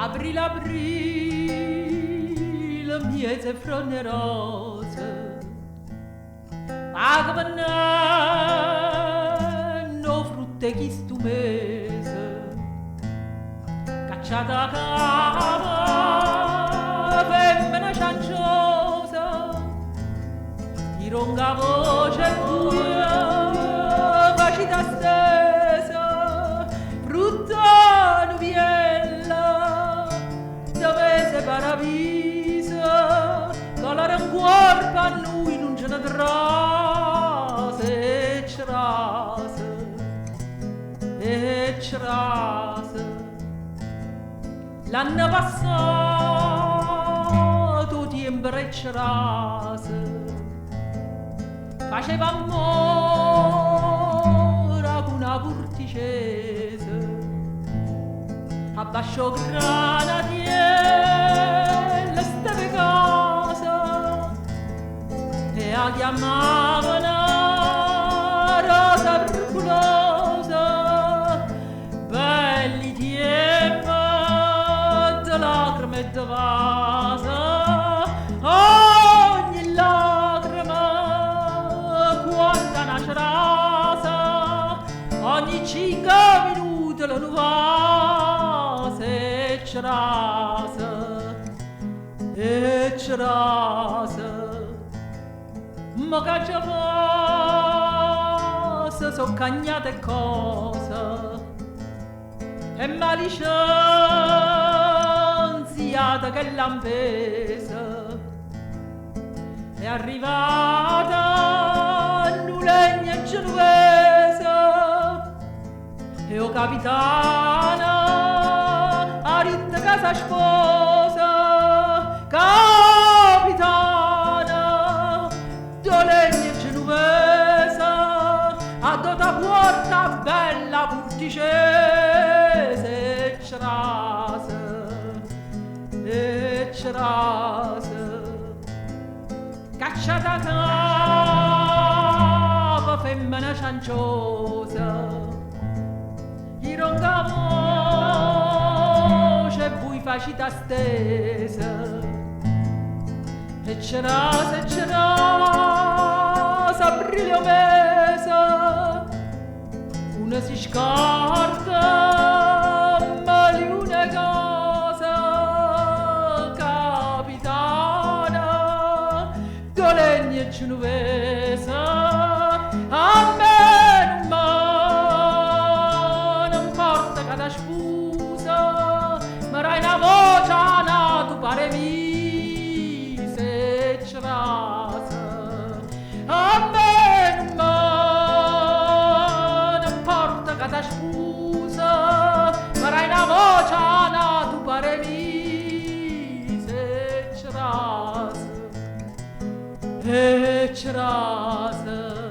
April, april, mieze fronerose, agavano frutte chistumese, cacciata cava, femmina cianciosa, ironga voce buia, facita stesa, frutta nubiella, dove se paravisa, colore un corpo a noi non ce ne trase, e c'rase. L'anno passato tempo e c'rase, faceva amore con una corticese, abbasciò granatiere steve casa e la chiamavano rosa brulosa, belli tempi di lacrime e di vasa, ogni lacrima quanta nasce rasa, ogni 5 minuti la nuvasa e c'rasa, ma che ci fosse so cagnate cose e malicenziata che l'ampesa è arrivata l'ulegna genovese e o capitana a ritta casa sposa, capitana d'ulegna genovese a dota porta bella porticese e c'rase cacciata capa femmina cianciosa, ironga voce bui facita stesa e c'rase brillo mesa, una si scorda ma di una cosa, capitana d'ulegna e genovese, a me non porta che da spusa, ma rai una voce a tu pare mi se c'rase, a me non porta che da spusa, ma rai una voce a tu pare mi se c'rase, e c'rase.